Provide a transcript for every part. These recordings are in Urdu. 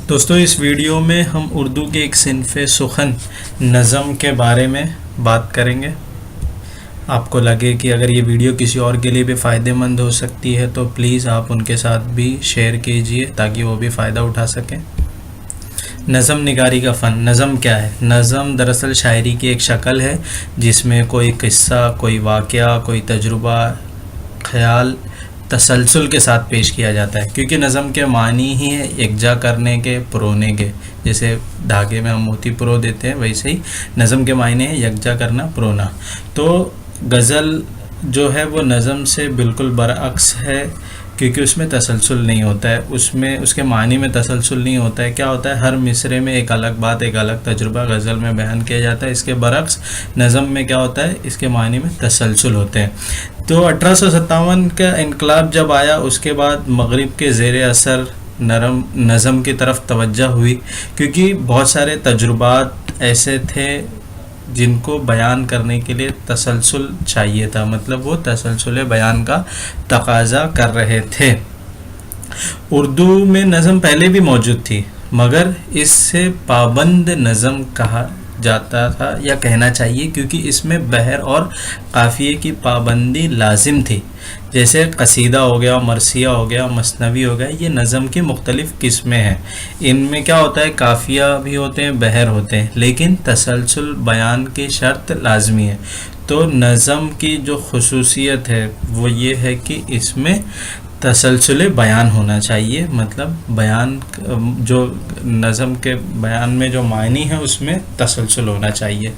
دوستو اس ویڈیو میں ہم اردو کے ایک صنف سخن نظم کے بارے میں بات کریں گے۔ آپ کو لگے کہ اگر یہ ویڈیو کسی اور کے لیے بھی فائدہ مند ہو سکتی ہے تو پلیز آپ ان کے ساتھ بھی شیئر کیجئے تاکہ وہ بھی فائدہ اٹھا سکیں۔ نظم نگاری کا فن۔ نظم کیا ہے؟ نظم دراصل شاعری کی ایک شکل ہے جس میں کوئی قصہ، کوئی واقعہ، کوئی تجربہ، خیال تسلسل کے ساتھ پیش کیا جاتا ہے، کیونکہ نظم کے معنی ہی ہے یکجا کرنے کے، پرونے کے۔ جیسے دھاگے میں ہم موتی پرو دیتے ہیں، ویسے ہی نظم کے معنی ہے یکجا کرنا، پرونا۔ تو غزل جو ہے وہ نظم سے بالکل برعکس ہے، کیونکہ اس میں تسلسل نہیں ہوتا ہے، اس کے معنی میں تسلسل نہیں ہوتا ہے۔ کیا ہوتا ہے؟ ہر مصرعے میں ایک الگ بات، ایک الگ تجربہ غزل میں بیان کیا جاتا ہے۔ اس کے برعکس نظم میں کیا ہوتا ہے؟ اس کے معنی میں تسلسل ہوتے ہیں۔ تو 1857 کا انقلاب جب آیا، اس کے بعد مغرب کے زیر اثر نظم کی طرف توجہ ہوئی، کیونکہ بہت سارے تجربات ایسے تھے جن کو بیان کرنے کے لیے تسلسل چاہیے تھا، مطلب وہ تسلسل بیان کا تقاضا کر رہے تھے۔ اردو میں نظم پہلے بھی موجود تھی، مگر اس سے پابند نظم کہا جاتا تھا یا کہنا چاہیے، کیونکہ اس میں بحر اور قافیے کی پابندی لازم تھی۔ جیسے قصیدہ ہو گیا، مرثیہ ہو گیا، مثنوی ہو گیا، یہ نظم کی مختلف قسمیں ہیں۔ ان میں کیا ہوتا ہے؟ قافیہ بھی ہوتے ہیں، بحر ہوتے ہیں، لیکن تسلسل بیان کی شرط لازمی ہے۔ تو نظم کی جو خصوصیت ہے وہ یہ ہے کہ اس میں تسلسل بیان ہونا چاہیے، مطلب بیان جو نظم کے بیان میں جو معنی ہے اس میں تسلسل ہونا چاہیے۔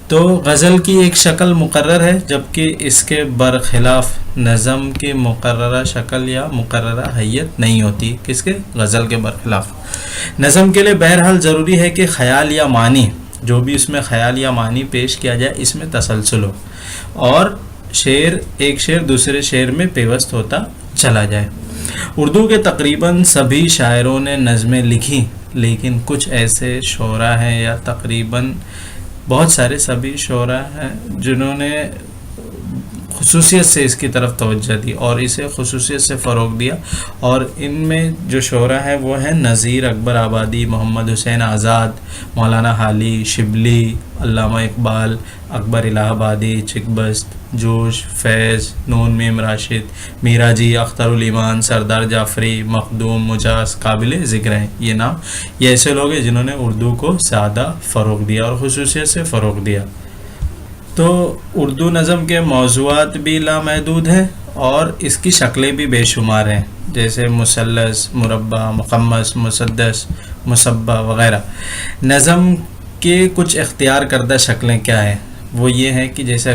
تو غزل کی ایک شکل مقرر ہے، جبکہ اس کے برخلاف نظم کی مقررہ شکل یا مقررہ حیت نہیں ہوتی۔ کس کے؟ غزل کے برخلاف۔ نظم کے لیے بہرحال ضروری ہے کہ خیال یا معنی، جو بھی اس میں خیال یا معنی پیش کیا جائے، اس میں تسلسل ہو اور ایک شعر دوسرے شعر میں پیوست ہوتا چلا جائے۔ اردو کے تقریباً سبھی شاعروں نے نظمیں لکھی، لیکن کچھ ایسے شعراء ہیں یا تقریباً بہت سارے سبھی شعراء ہیں جنہوں نے خصوصیت سے اس کی طرف توجہ دی اور اسے خصوصیت سے فروغ دیا، اور ان میں جو شعراء ہیں وہ ہیں نذیر اکبر آبادی، محمد حسین آزاد، مولانا حالی، شبلی، علامہ اقبال، اکبر الہ آبادی، چکبست، جوش، فیض، نون میم راشد، میرا جی، اختر الایمان، سردار جعفری، مخدوم، مجاز قابل ذکر ہیں۔ یہ نام، یہ ایسے لوگ ہیں جنہوں نے اردو کو زیادہ فروغ دیا اور خصوصیت سے فروغ دیا۔ تو اردو نظم کے موضوعات بھی لامحدود ہیں اور اس کی شکلیں بھی بے شمار ہیں، جیسے مثلث، مربع، مخمس، مسدس، مصبع وغیرہ۔ نظم کے کچھ اختیار کردہ شکلیں کیا ہیں؟ وہ یہ ہیں کہ جیسے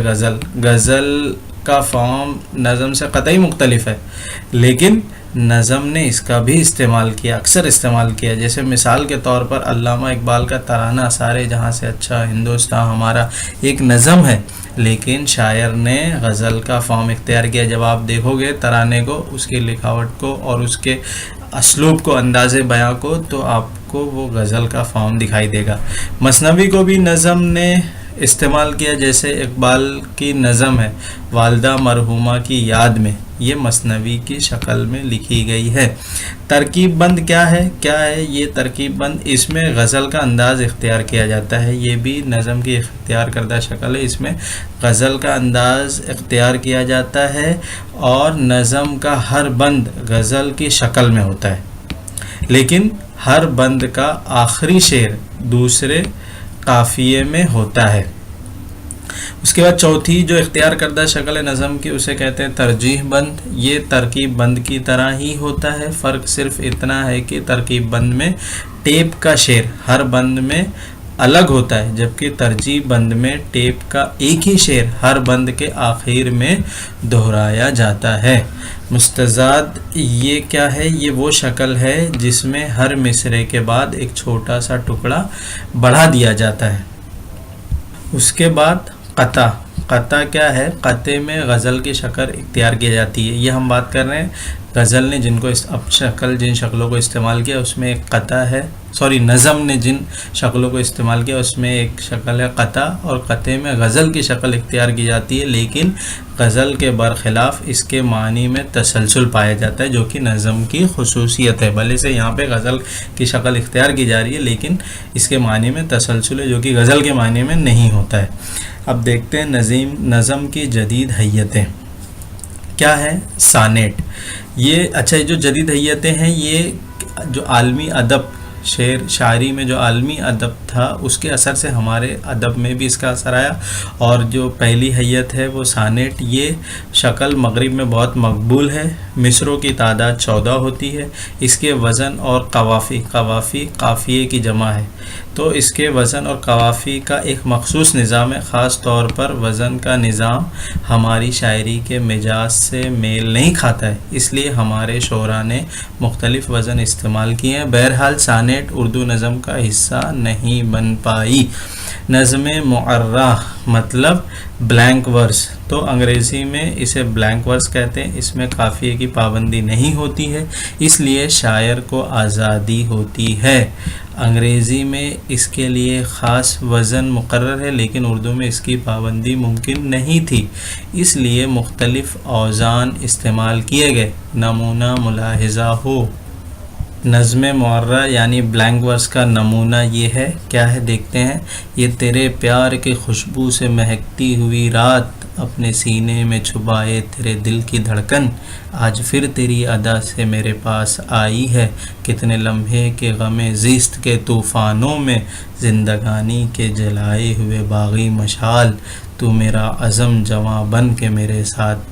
غزل کا فارم نظم سے قطعی مختلف ہے، لیکن نظم نے اس کا بھی استعمال کیا، اکثر استعمال کیا۔ جیسے مثال کے طور پر علامہ اقبال کا ترانہ سارے جہاں سے اچھا ہندوستان ہمارا ایک نظم ہے، لیکن شاعر نے غزل کا فارم اختیار کیا۔ جب آپ دیکھو گے ترانے کو، اس کی لکھاوٹ کو اور اس کے اسلوب کو، انداز بیاں کو، تو آپ کو وہ غزل کا فارم دکھائی دے گا۔ مثنوی کو بھی نظم نے استعمال کیا، جیسے اقبال کی نظم ہے والدہ مرحومہ کی یاد میں، یہ مثنوی کی شکل میں لکھی گئی ہے۔ ترکیب بند کیا ہے یہ ترکیب بند؟ اس میں غزل کا انداز اختیار کیا جاتا ہے، یہ بھی نظم کی اختیار کردہ شکل ہے۔ اس میں غزل کا انداز اختیار کیا جاتا ہے اور نظم کا ہر بند غزل کی شکل میں ہوتا ہے، لیکن ہر بند کا آخری شعر دوسرے قافیے میں ہوتا ہے۔ اس کے بعد چوتھی جو اختیار کردہ شکل ہے نظم کی، اسے کہتے ہیں ترجیح بند۔ یہ ترکیب بند کی طرح ہی ہوتا ہے، فرق صرف اتنا ہے کہ ترکیب بند میں ٹیپ کا شعر ہر بند میں الگ ہوتا ہے، جبکہ ترجیح بند میں ٹیپ کا ایک ہی شعر ہر بند کے آخر میں دہرایا جاتا ہے۔ مستزاد یہ کیا ہے؟ یہ وہ شکل ہے جس میں ہر مصرعے کے بعد ایک چھوٹا سا ٹکڑا بڑھا دیا جاتا ہے۔ اس کے بعد قطع کیا ہے؟ قطع میں غزل کی شکل اختیار کی جاتی ہے۔ یہ ہم بات کر رہے ہیں غزل نے جن شکلوں کو استعمال کیا اس میں ایک قطع ہے، نظم نے جن شکلوں کو استعمال کیا اس میں ایک شکل ہے قطع، اور قطع میں غزل کی شکل اختیار کی جاتی ہے، لیکن غزل کے برخلاف اس کے معنی میں تسلسل پایا جاتا ہے جو کہ نظم کی خصوصیت ہے۔ بھلے سے یہاں پہ غزل کی شکل اختیار کی جا رہی ہے لیکن اس کے معنی میں تسلسل ہے جو کہ غزل کے معنی میں نہیں ہوتا ہے۔ اب دیکھتے ہیں نظم کی جدید حیتیں کیا ہے۔ سانیٹ، یہ جو جدید حیتیں ہیں یہ جو عالمی ادب شاعری میں جو عالمی ادب تھا اس کے اثر سے ہمارے ادب میں بھی اس کا اثر آیا، اور جو پہلی حیت ہے وہ سانیٹ، یہ شکل مغرب میں بہت مقبول ہے۔ مصروں کی تعداد 14 ہوتی ہے۔ اس کے وزن اور قوافی قافیے کی جمع ہے، تو اس کے وزن اور قوافی کا ایک مخصوص نظام ہے۔ خاص طور پر وزن کا نظام ہماری شاعری کے مزاج سے میل نہیں کھاتا ہے، اس لیے ہمارے شعراء نے مختلف وزن استعمال کیے ہیں۔ بہرحال سانیٹ اردو نظم کا حصہ نہیں بن پائی۔ نظم معرہ مطلب بلینک ورس، تو انگریزی میں اسے بلینک ورس کہتے ہیں۔ اس میں قافیے کی پابندی نہیں ہوتی ہے، اس لیے شاعر کو آزادی ہوتی ہے۔ انگریزی میں اس کے لیے خاص وزن مقرر ہے لیکن اردو میں اس کی پابندی ممکن نہیں تھی، اس لیے مختلف اوزان استعمال کیے گئے۔ نمونہ ملاحظہ ہو۔ نظم معرہ یعنی بلینک ورس کا نمونہ یہ ہے، کیا ہے دیکھتے ہیں۔ یہ تیرے پیار کی خوشبو سے مہکتی ہوئی رات، اپنے سینے میں چھپائے تیرے دل کی دھڑکن، آج پھر تیری ادا سے میرے پاس آئی ہے، کتنے لمحے کے غم زیست کے طوفانوں میں، زندگانی کے جلائے ہوئے باغی مشال، تو میرا عزم جواں بن کے میرے ساتھ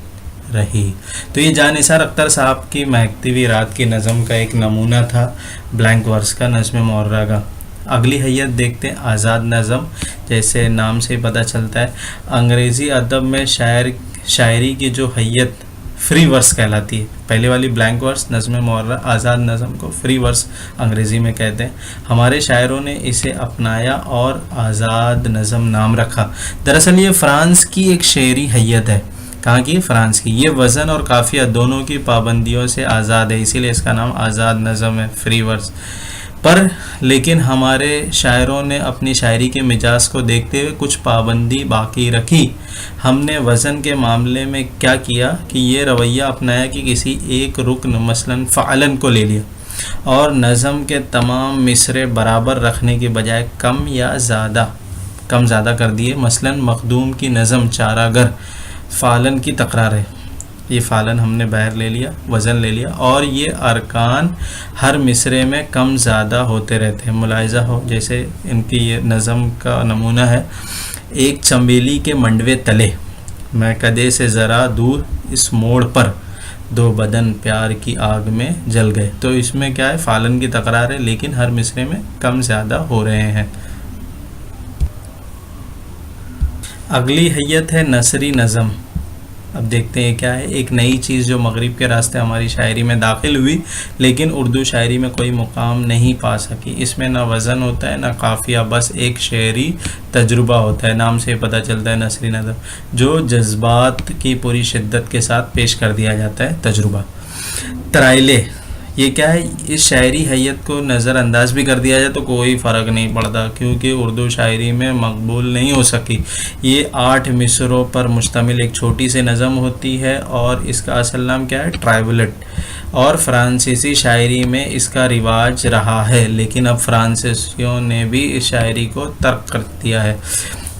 رہی۔ تو یہ جاں نثار اختر صاحب کی مہکتی ہوئی رات کی نظم کا ایک نمونہ تھا بلینک ورس کا، نظم معرہ کا۔ اگلی حیت دیکھتے ہیں آزاد نظم، جیسے نام سے پتہ چلتا ہے انگریزی ادب میں شاعری کی جو حیت فری ورس کہلاتی ہے۔ پہلے والی بلینک ورس، نظم معرہ، آزاد نظم کو فری ورس انگریزی میں کہتے ہیں۔ ہمارے شاعروں نے اسے اپنایا اور آزاد نظم نام رکھا۔ دراصل یہ فرانس کی ایک شعری حیت ہے۔ کہاں کی؟ فرانس کی۔ یہ وزن اور قافیہ دونوں کی پابندیوں سے آزاد ہے، اسی لیے اس کا نام آزاد نظم ہے، فری ورس۔ لیکن ہمارے شاعروں نے اپنی شاعری کے مزاج کو دیکھتے ہوئے کچھ پابندی باقی رکھی۔ ہم نے وزن کے معاملے میں کیا کیا کہ یہ رویہ اپنایا کہ کسی ایک رکن مثلاً فعلن کو لے لیا اور نظم کے تمام مصرے برابر رکھنے کے بجائے کم زیادہ کر دیے۔ مثلاً مخدوم کی نظم چارہ گر، فعلن کی تکرار ہے، یہ فعلن ہم نے باہر لے لیا، وزن لے لیا، اور یہ ارکان ہر مصرے میں کم زیادہ ہوتے رہتے ہیں۔ ملاحظہ ہو، جیسے ان کی یہ نظم کا نمونہ ہے، ایک چنبیلی کے منڈوے تلے، میں کدے سے ذرا دور اس موڑ پر، دو بدن پیار کی آگ میں جل گئے۔ تو اس میں کیا ہے؟ فعلن کی تکرار ہے لیکن ہر مصرے میں کم زیادہ ہو رہے ہیں۔ اگلی حیت ہے نثری نظم۔ اب دیکھتے ہیں کیا ہے۔ ایک نئی چیز جو مغرب کے راستے ہماری شاعری میں داخل ہوئی لیکن اردو شاعری میں کوئی مقام نہیں پا سکی۔ اس میں نہ وزن ہوتا ہے نہ قافیہ، بس ایک شعری تجربہ ہوتا ہے۔ نام سے پتہ چلتا ہے نثری نظم، جو جذبات کی پوری شدت کے ساتھ پیش کر دیا جاتا ہے، تجربہ۔ ترائلے، یہ کیا ہے؟ اس شاعری حیت کو نظر انداز بھی کر دیا جائے تو کوئی فرق نہیں پڑتا کیونکہ اردو شاعری میں مقبول نہیں ہو سکی۔ یہ 8 مصروں پر مشتمل ایک چھوٹی سی نظم ہوتی ہے اور اس کا اصل نام کیا ہے؟ ٹرائبلٹ، اور فرانسیسی شاعری میں اس کا رواج رہا ہے لیکن اب فرانسیسیوں نے بھی اس شاعری کو ترک کر دیا ہے۔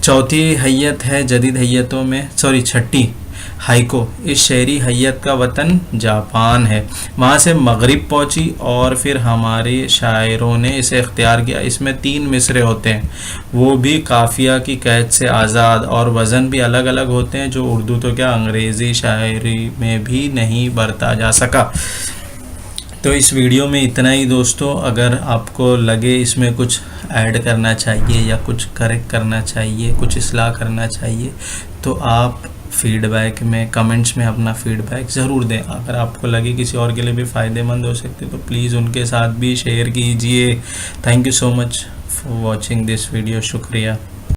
چوتھی حیت ہے جدید حیتوں میں چھٹی ہائیکو۔ اس شعری حیت کا وطن جاپان ہے، وہاں سے مغرب پہنچی اور پھر ہمارے شاعروں نے اسے اختیار کیا۔ اس میں 3 مصرے ہوتے ہیں، وہ بھی قافیہ کی قید سے آزاد، اور وزن بھی الگ الگ ہوتے ہیں جو اردو تو کیا انگریزی شاعری میں بھی نہیں برتا جا سکا۔ تو اس ویڈیو میں اتنا ہی دوستو۔ اگر آپ کو لگے اس میں کچھ ایڈ کرنا چاہیے یا کچھ کریکٹ کرنا چاہیے، کچھ اصلاح کرنا چاہیے تو آپ فیڈ بیک میں کمنٹس میں اپنا فیڈ بیک ضرور دیں۔ اگر آپ کو لگے کسی اور کے لیے بھی فائدہ مند ہو سکتے تو پلیز ان کے ساتھ بھی شیئر کیجئے۔ Thank you so much for watching this video. شکریہ۔